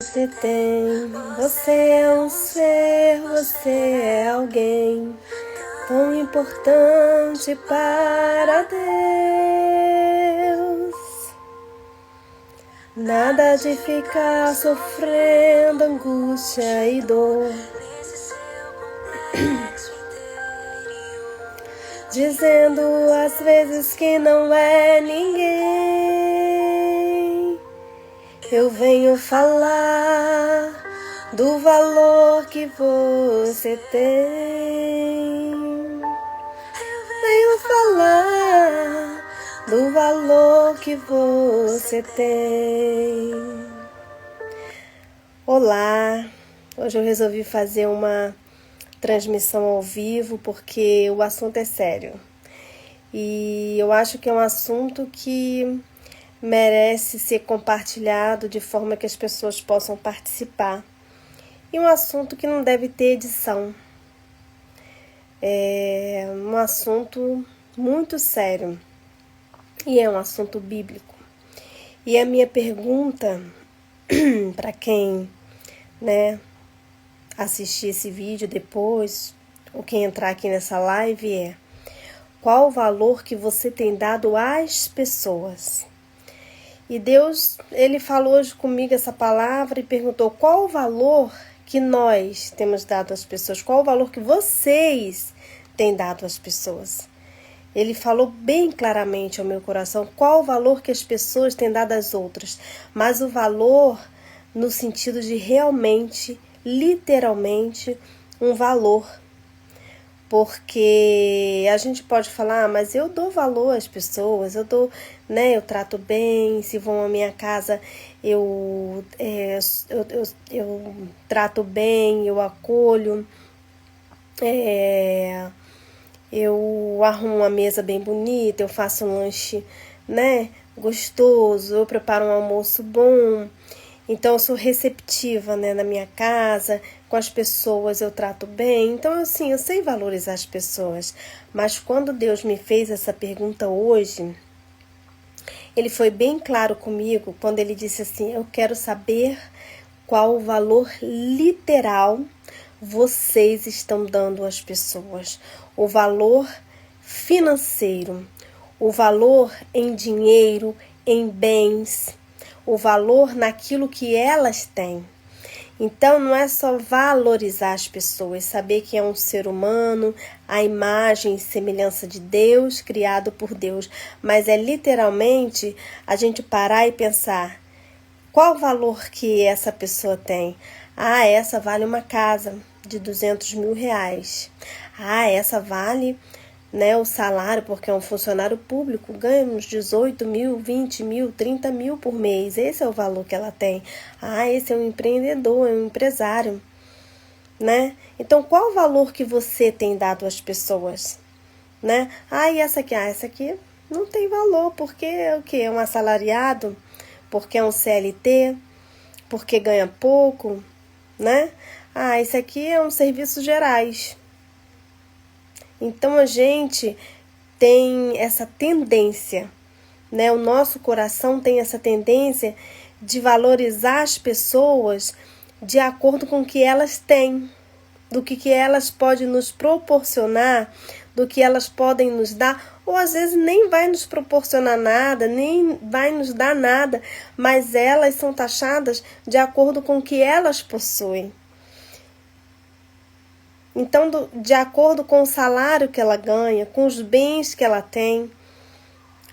você tem. Você é um ser, você é alguém tão importante para Deus. Nada de ficar sofrendo angústia e dor, dizendo às vezes que não é ninguém. Eu venho falar do valor que você tem. Venho falar do valor que você tem. Olá, hoje eu resolvi fazer uma transmissão ao vivo porque o assunto é sério. E eu acho que é um assunto que merece ser compartilhado de forma que as pessoas possam participar. E um assunto que não deve ter edição. É um assunto muito sério. E é um assunto bíblico. E a minha pergunta para quem, assistir esse vídeo depois, ou quem entrar aqui nessa live é: qual o valor que você tem dado às pessoas? E Deus, Ele falou hoje comigo essa palavra e perguntou qual o valor que nós temos dado às pessoas, qual o valor que vocês têm dado às pessoas. Ele falou bem claramente ao meu coração qual o valor que as pessoas têm dado às outras, mas o valor no sentido de realmente, literalmente, um valor. Porque a gente pode falar, mas eu dou valor às pessoas, eu trato bem, se vão à minha casa, eu trato bem, eu acolho, eu arrumo uma mesa bem bonita, eu faço um lanche, gostoso, eu preparo um almoço bom. Então eu sou receptiva, na minha casa, com as pessoas eu trato bem. Então assim, eu sei valorizar as pessoas. Mas quando Deus me fez essa pergunta hoje, Ele foi bem claro comigo quando Ele disse assim: eu quero saber qual o valor literal vocês estão dando às pessoas. O valor financeiro, o valor em dinheiro, em bens, o valor naquilo que elas têm. Então não é só valorizar as pessoas, saber que é um ser humano, a imagem e semelhança de Deus, criado por Deus, mas é literalmente a gente parar e pensar: qual o valor que essa pessoa tem? Ah, essa vale uma casa de 200 mil reais. Ah, essa vale o salário, porque é um funcionário público, ganha uns 18 mil, 20 mil, 30 mil por mês. Esse é o valor que ela tem. Ah, esse é um empreendedor, é um empresário, Então, qual o valor que você tem dado às pessoas, Ah, e essa aqui? Ah, essa aqui não tem valor, porque é o quê? É um assalariado? Porque é um CLT? Porque ganha pouco, Ah, esse aqui é um serviços gerais. Então a gente tem essa tendência, o nosso coração tem essa tendência de valorizar as pessoas de acordo com o que elas têm, do que elas podem nos proporcionar, do que elas podem nos dar, ou às vezes nem vai nos proporcionar nada, nem vai nos dar nada, mas elas são taxadas de acordo com o que elas possuem. Então, de acordo com o salário que ela ganha, com os bens que ela tem,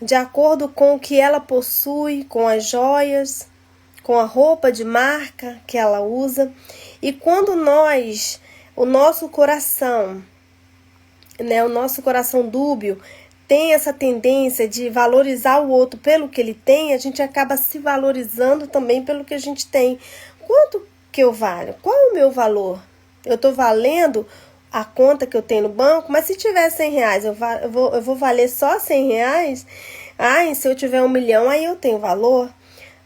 de acordo com o que ela possui, com as joias, com a roupa de marca que ela usa. E quando o nosso coração, o nosso coração dúbio, tem essa tendência de valorizar o outro pelo que ele tem, a gente acaba se valorizando também pelo que a gente tem. Quanto que eu valho? Qual é o meu valor? Eu estou valendo a conta que eu tenho no banco, mas se tiver 100 reais, eu vou valer só 100 reais? Ah, se eu tiver 1 milhão, aí eu tenho valor.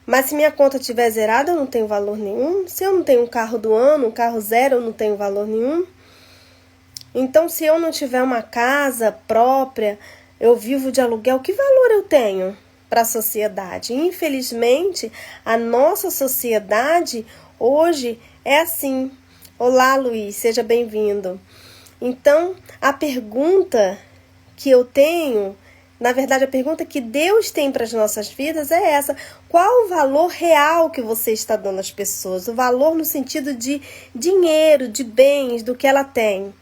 Mas se minha conta estiver zerada, eu não tenho valor nenhum. Se eu não tenho um carro do ano, um carro zero, eu não tenho valor nenhum. Então, se eu não tiver uma casa própria, eu vivo de aluguel, que valor eu tenho para a sociedade? Infelizmente, a nossa sociedade Hoje é assim. Olá, Luiz, seja bem-vindo. Então, a pergunta que eu tenho, na verdade, a pergunta que Deus tem para as nossas vidas é essa: qual o valor real que você está dando às pessoas? O valor no sentido de dinheiro, de bens, do que ela tem.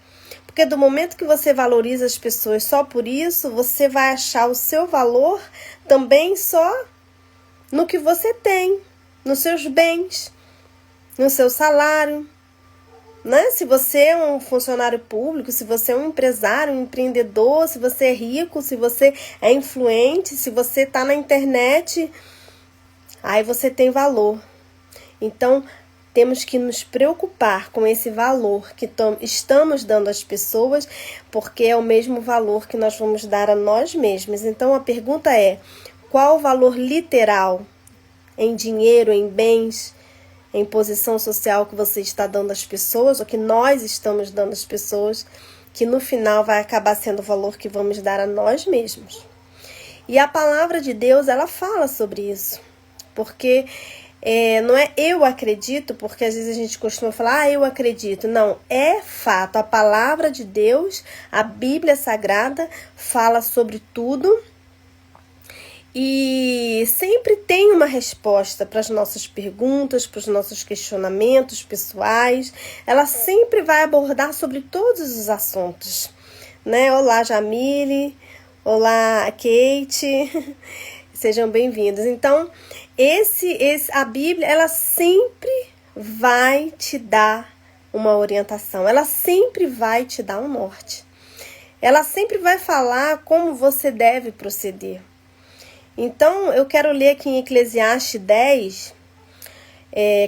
Porque do momento que você valoriza as pessoas só por isso, você vai achar o seu valor também só no que você tem, nos seus bens, no seu salário. Né? Se você é um funcionário público, se você é um empresário, um empreendedor, se você é rico, se você é influente, se você está na internet, aí você tem valor. Então, temos que nos preocupar com esse valor que estamos dando às pessoas, porque é o mesmo valor que nós vamos dar a nós mesmos. Então, a pergunta é: qual o valor literal em dinheiro, em bens, em posição social que você está dando às pessoas, ou que nós estamos dando às pessoas, que no final vai acabar sendo o valor que vamos dar a nós mesmos. E a palavra de Deus, ela fala sobre isso, porque não é eu acredito, porque às vezes a gente costuma falar, eu acredito. Não, é fato, a palavra de Deus, a Bíblia Sagrada, fala sobre tudo. E sempre tem uma resposta para as nossas perguntas, para os nossos questionamentos pessoais. Ela sempre vai abordar sobre todos os assuntos, né? Olá, Jamile. Olá, Kate. Sejam bem-vindos. Então, a Bíblia, ela sempre vai te dar uma orientação. Ela sempre vai te dar um norte. Ela sempre vai falar como você deve proceder. Então, eu quero ler aqui em Eclesiastes 10,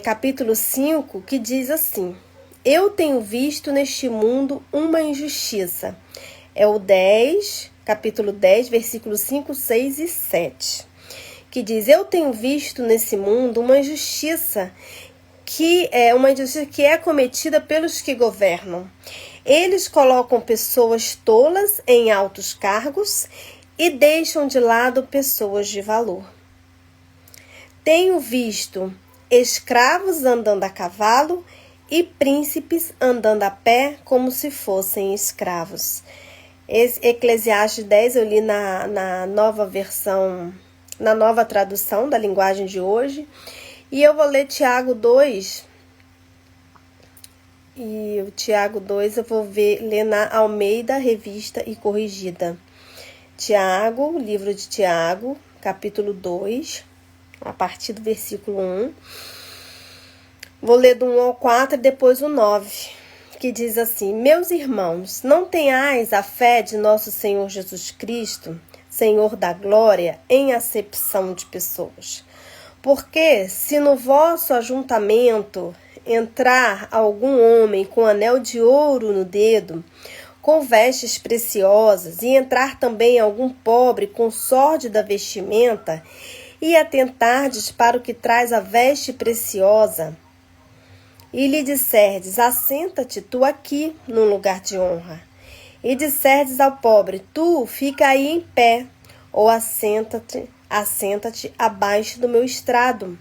capítulo 5, que diz assim: eu tenho visto neste mundo uma injustiça. É o 10, capítulo 10, versículos 5, 6 e 7. Que diz: eu tenho visto nesse mundo uma injustiça que é cometida pelos que governam. Eles colocam pessoas tolas em altos cargos e deixam de lado pessoas de valor. Tenho visto escravos andando a cavalo e príncipes andando a pé como se fossem escravos. Eclesiastes 10 eu li na nova versão, na nova tradução da linguagem de hoje. E eu vou ler Tiago 2. E o Tiago 2 eu vou ler na Almeida, Revista e Corrigida. Tiago, livro de Tiago, capítulo 2, a partir do versículo 1. Vou ler do 1 ao 4 e depois o 9, que diz assim: meus irmãos, não tenhais a fé de nosso Senhor Jesus Cristo, Senhor da glória, em acepção de pessoas. Porque se no vosso ajuntamento entrar algum homem com anel de ouro no dedo, com vestes preciosas, e entrar também algum pobre com sórdida vestimenta, e atentardes para o que traz a veste preciosa, e lhe disserdes: assenta-te tu aqui num lugar de honra, e disserdes ao pobre: tu fica aí em pé, ou assenta-te abaixo do meu estrado.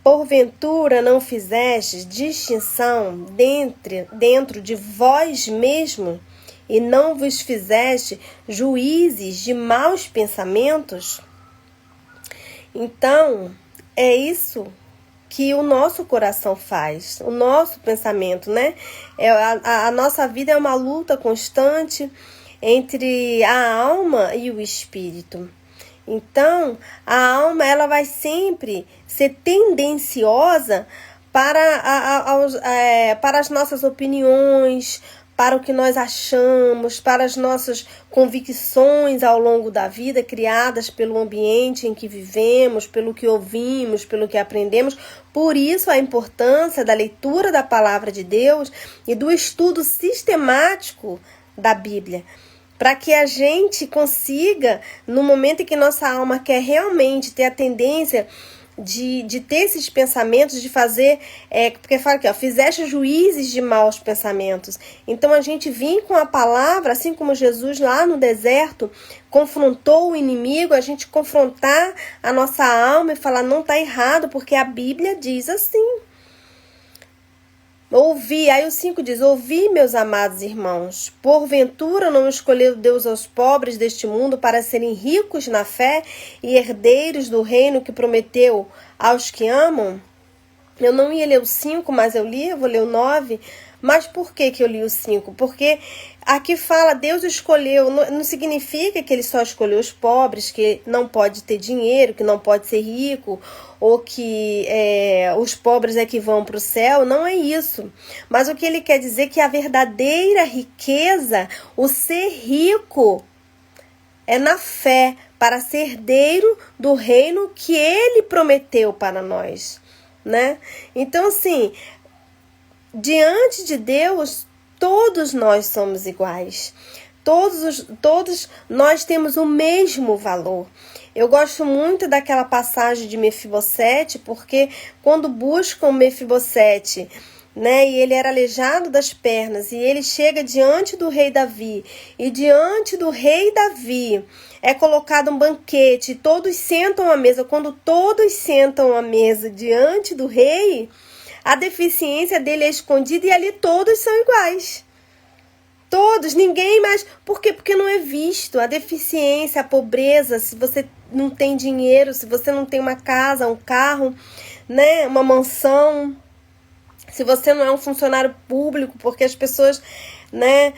Porventura não fizestes distinção dentro de vós mesmo, e não vos fizeste juízes de maus pensamentos? Então, é isso que o nosso coração faz, o nosso pensamento, né? A nossa vida é uma luta constante entre a alma e o espírito. Então, a alma, ela vai sempre ser tendenciosa para as nossas opiniões, para o que nós achamos, para as nossas convicções ao longo da vida, criadas pelo ambiente em que vivemos, pelo que ouvimos, pelo que aprendemos. Por isso, a importância da leitura da palavra de Deus e do estudo sistemático da Bíblia, para que a gente consiga, no momento em que nossa alma quer realmente ter a tendência de ter esses pensamentos, de fazer, porque fala aqui, fizeste juízes de maus pensamentos. Então a gente vem com a palavra, assim como Jesus lá no deserto confrontou o inimigo, a gente confrontar a nossa alma e falar: não está errado, porque a Bíblia diz assim. Ouvi, aí o 5 diz: ouvi, meus amados irmãos, porventura não escolheu Deus aos pobres deste mundo para serem ricos na fé e herdeiros do reino que prometeu aos que amam? Eu não ia ler o 5, mas eu vou ler o 9. Mas por que eu li o 5? Porque aqui fala, Deus escolheu, não significa que ele só escolheu os pobres, que não pode ter dinheiro, que não pode ser rico, ou que os pobres é que vão para o céu. Não é isso. Mas o que ele quer dizer é que a verdadeira riqueza, o ser rico, é na fé, para ser herdeiro do reino que ele prometeu para nós, né? Então, assim, diante de Deus, todos nós somos iguais. Todos nós temos o mesmo valor. Eu gosto muito daquela passagem de Mefibosete, porque quando buscam Mefibosete, né, e ele era aleijado das pernas, e ele chega diante do rei Davi, e diante do rei Davi é colocado um banquete, e todos sentam à mesa. Quando todos sentam à mesa diante do rei, a deficiência dele é escondida e ali todos são iguais. Todos, ninguém mais. Por quê? Porque não é visto. A deficiência, a pobreza, se você não tem dinheiro, se você não tem uma casa, um carro, né, uma mansão, se você não é um funcionário público, porque as pessoas, né,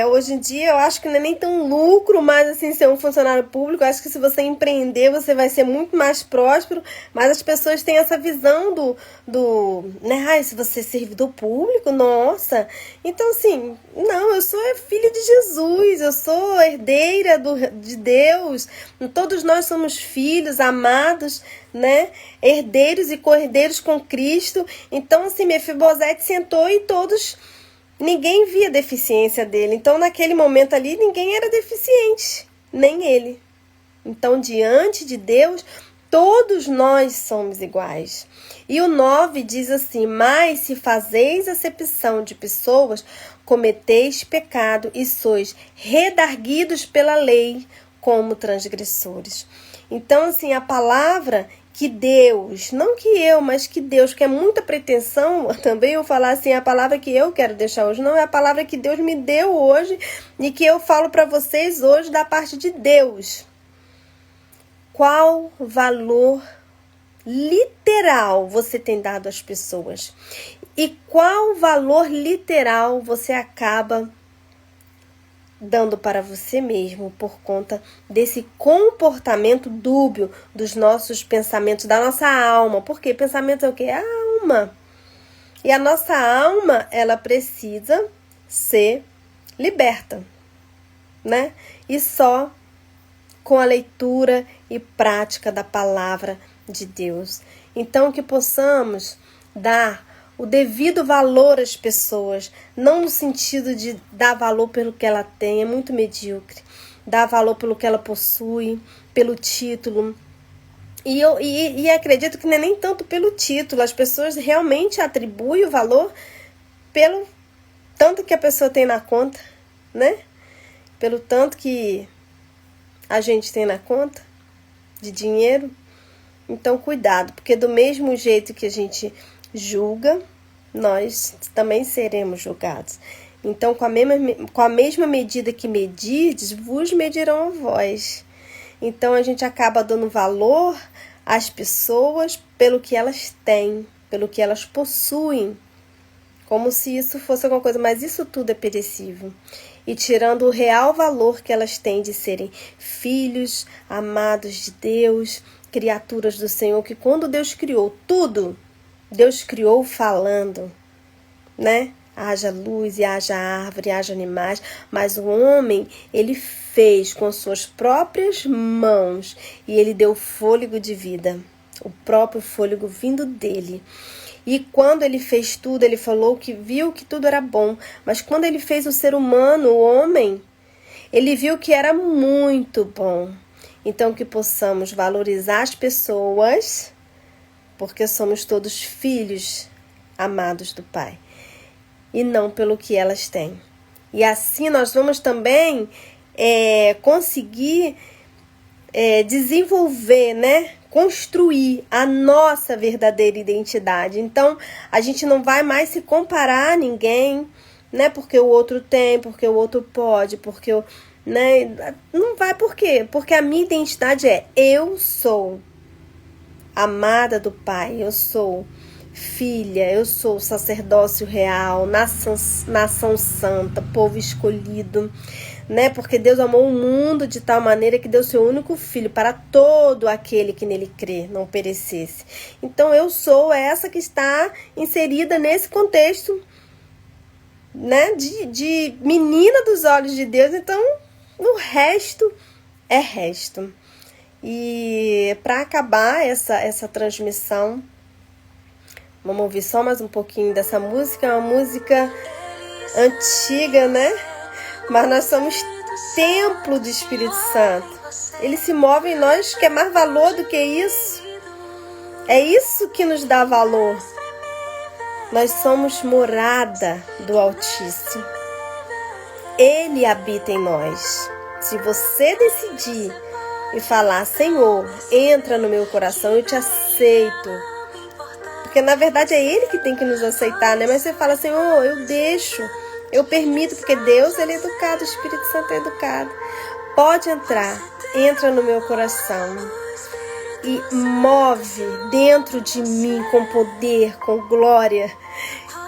hoje em dia eu acho que não é nem tão lucro, mas assim, ser um funcionário público, eu acho que se você empreender, você vai ser muito mais próspero, mas as pessoas têm essa visão né, se você é servidor público, nossa, então assim, não, eu sou filha de Jesus, eu sou herdeira de Deus, todos nós somos filhos amados, né, herdeiros e co-herdeiros com Cristo. Então assim, Mefibosete sentou e ninguém via a deficiência dele. Então, naquele momento ali, ninguém era deficiente, nem ele. Então, diante de Deus, todos nós somos iguais. E o 9 diz assim: mas se fazeis acepção de pessoas, cometeis pecado e sois redarguidos pela lei como transgressores. Então, assim, a palavra que Deus, não que eu, mas que Deus, que é muita pretensão, também eu falar assim, a palavra que eu quero deixar hoje, não é a palavra que Deus me deu hoje e que eu falo para vocês hoje da parte de Deus. Qual valor literal você tem dado às pessoas? E qual valor literal você acaba dando para você mesmo por conta desse comportamento dúbio dos nossos pensamentos, da nossa alma? Porque pensamento é o quê? É a alma. E a nossa alma, ela precisa ser liberta, né? E só com a leitura e prática da palavra de Deus. Então, que possamos dar o devido valor às pessoas, não no sentido de dar valor pelo que ela tem, é muito medíocre, dar valor pelo que ela possui, pelo título. E acredito que não é nem tanto pelo título, as pessoas realmente atribuem o valor pelo tanto que a pessoa tem na conta, né? Pelo tanto que a gente tem na conta de dinheiro. Então, cuidado, porque do mesmo jeito que a gente julga, nós também seremos julgados. Então, com a mesma medida que medides, vos medirão a vós. Então, a gente acaba dando valor às pessoas pelo que elas têm, pelo que elas possuem, como se isso fosse alguma coisa, mas isso tudo é perecível. E tirando o real valor que elas têm de serem filhos, amados de Deus, criaturas do Senhor, que quando Deus criou tudo, Deus criou falando, né? Haja luz e haja árvore, haja animais, mas o homem, ele fez com suas próprias mãos e ele deu fôlego de vida, o próprio fôlego vindo dele. E quando ele fez tudo, ele falou que viu que tudo era bom, mas quando ele fez o ser humano, o homem, ele viu que era muito bom. Então, que possamos valorizar as pessoas, porque somos todos filhos amados do Pai, e não pelo que elas têm. E assim nós vamos também conseguir desenvolver, né? Construir a nossa verdadeira identidade. Então, a gente não vai mais se comparar a ninguém, né? Porque o outro tem, porque o outro pode, porque eu, né? Não vai, por quê? Porque a minha identidade é: eu sou amada do Pai, eu sou filha, eu sou sacerdócio real, nação santa, povo escolhido, né? Porque Deus amou o mundo de tal maneira que deu seu único filho para todo aquele que nele crê, não perecesse. Então eu sou essa que está inserida nesse contexto, né? De menina dos olhos de Deus. Então o resto é resto. E para acabar essa transmissão, vamos ouvir só mais um pouquinho dessa música. É uma música antiga, né? Mas nós somos templo do Espírito Santo. Ele se move em nós, que é mais valor do que isso. É isso que nos dá valor. Nós somos morada do Altíssimo. Ele habita em nós. Se você decidir e falar: Senhor, entra no meu coração, eu te aceito. Porque na verdade é Ele que tem que nos aceitar, né? Mas você fala: Senhor, eu deixo, eu permito, porque Deus, Ele é educado, o Espírito Santo é educado. Pode entrar, entra no meu coração e move dentro de mim com poder, com glória.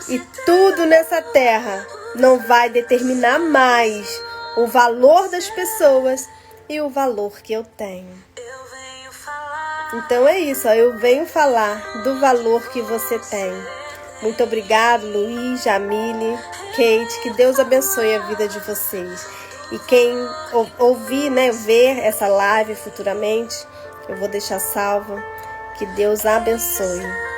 E tudo nessa terra não vai determinar mais o valor das pessoas e o valor que eu tenho. Então é isso, ó, eu venho falar do valor que você tem. Muito obrigado, Luiz, Jamile, Kate, que Deus abençoe a vida de vocês. E quem ouvir, né, ver essa live futuramente, eu vou deixar salvo. Que Deus abençoe.